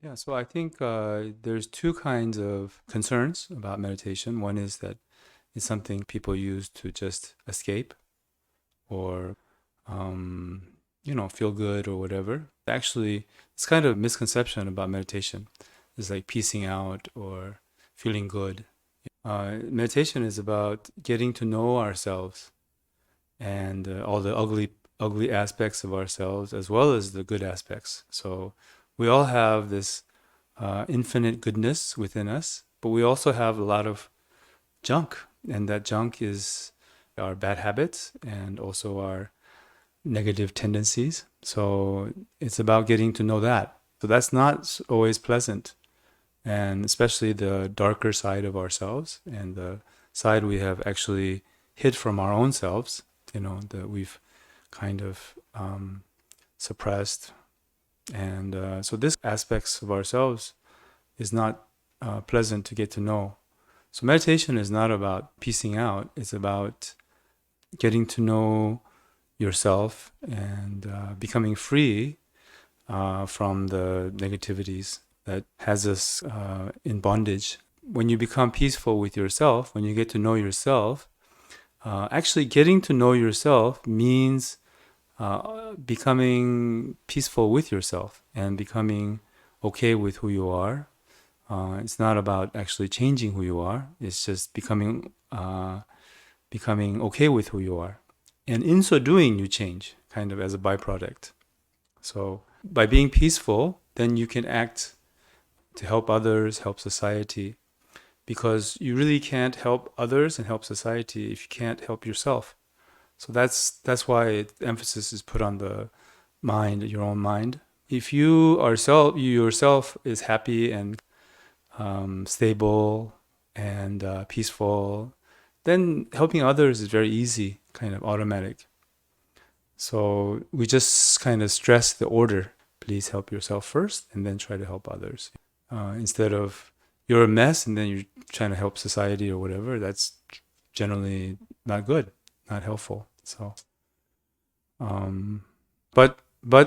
Yeah, so I think there's two kinds of concerns about meditation. One is that it's something people use to just escape or, um, feel good or whatever. Actually, it's kind of a misconception about meditation. It's like piecing out or feeling good. Meditation is about getting to know ourselves and all the ugly aspects of ourselves as well as the good aspects. So we all have this infinite goodness within us, but we also have a lot of junk, and that junk is our bad habits and also our negative tendencies. So it's about getting to know that. So that's not always pleasant, and especially the darker side of ourselves and the side we have actually hid from our own selves, that we've kind of suppressed. And so this aspects of ourselves is not pleasant to get to know. So meditation is not about piecing out. It's about getting to know yourself and becoming free from the negativities that has us in bondage. When you become peaceful with yourself, when you get to know yourself, actually getting to know yourself means becoming peaceful with yourself and becoming okay with who you are. It's not about actually changing who you are. It's just becoming okay with who you are. And in so doing, you change kind of as a byproduct. So by being peaceful, then you can act to help others, help society, because you really can't help others and help society if you can't help yourself. So that's why emphasis is put on the mind, your own mind. If you yourself is happy and stable and peaceful, then helping others is very easy, kind of automatic. So we just kind of stress the order. Please help yourself first and then try to help others. Instead of you're a mess and then you're trying to help society or whatever, that's generally not good, not helpful. So, um, but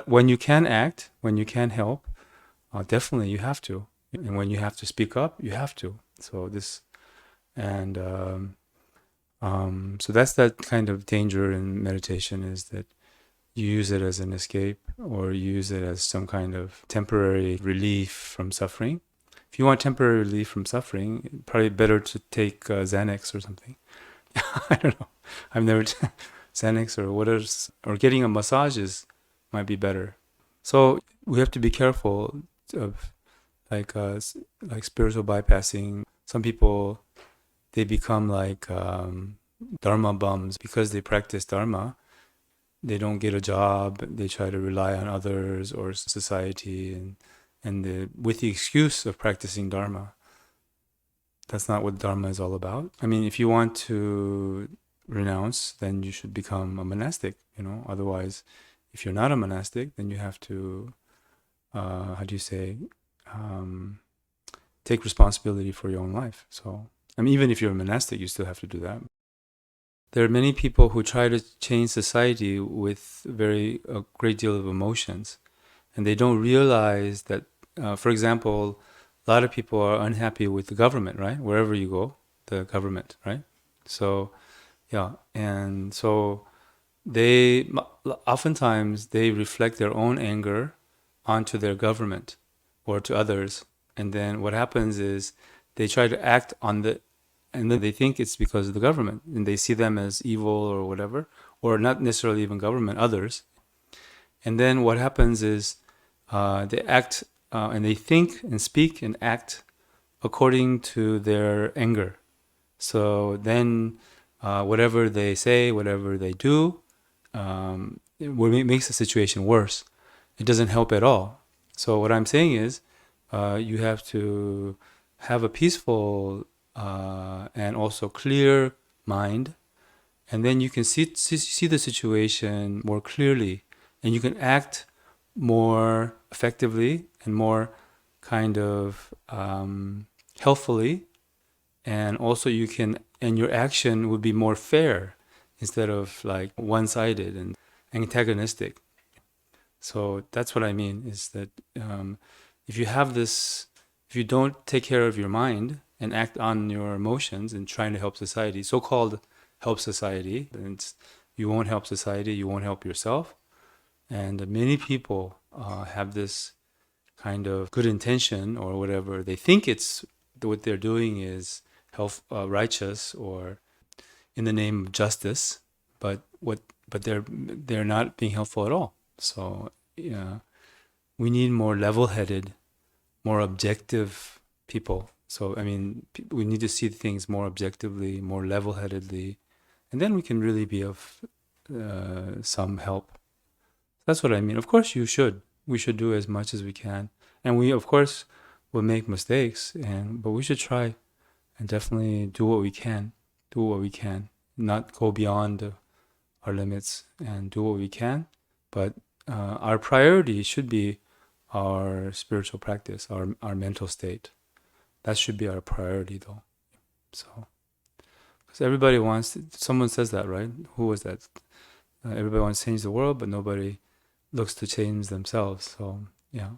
when you can act, when you can help, definitely you have to. And when you have to speak up, you have to. So this, and so that's that kind of danger in meditation, is that you use it as an escape or you use it as some kind of temporary relief from suffering. If you want temporary relief from suffering, probably better to take Xanax or something. I don't know. I've never Xanax or what else, or getting a massages might be better. So we have to be careful of like spiritual bypassing. Some people, they become like Dharma bums because they practice Dharma. They don't get a job. They try to rely on others or society, and with the excuse of practicing Dharma. That's not what Dharma is all about. I mean, if you want to renounce, then you should become a monastic. Otherwise, if you're not a monastic, then you have to, how do you say, take responsibility for your own life. So, I mean, even if you're a monastic, you still have to do that. There are many people who try to change society with a great deal of emotions, and they don't realize that, for example, a lot of people are unhappy with the government, right? Wherever you go, the government, right? So, yeah, and so they oftentimes they reflect their own anger onto their government or to others, and then what happens is they try to act on and then they think it's because of the government, and they see them as evil or whatever, or not necessarily even government, others. And then what happens is they act and they think and speak and act according to their anger. So then whatever they say, whatever they do, it makes the situation worse. It doesn't help at all. So what I'm saying is you have to have a peaceful and also clear mind, and then you can see the situation more clearly, and you can act more effectively and more kind of healthfully, and also and your action would be more fair instead of like one-sided and antagonistic. So that's what I mean, is that if you don't take care of your mind and act on your emotions and trying to help society, so-called help society, then you won't help society, you won't help yourself. And many people have this kind of good intention or whatever. They think it's what they're doing is righteous or in the name of justice, but they're not being helpful at all. So yeah, we need more level-headed, more objective people. So I mean, we need to see things more objectively, more level-headedly, and then we can really be of some help. That's what I mean. Of course, we should do as much as we can, and we of course will make mistakes, but we should try and definitely do what we can. Do what we can, not go beyond our limits, and do what we can. But our priority should be our spiritual practice, our mental state. That should be our priority, though. So, because everybody someone says that, right? Who was that? Everybody wants to change the world, but nobody looks to change themselves. So, yeah.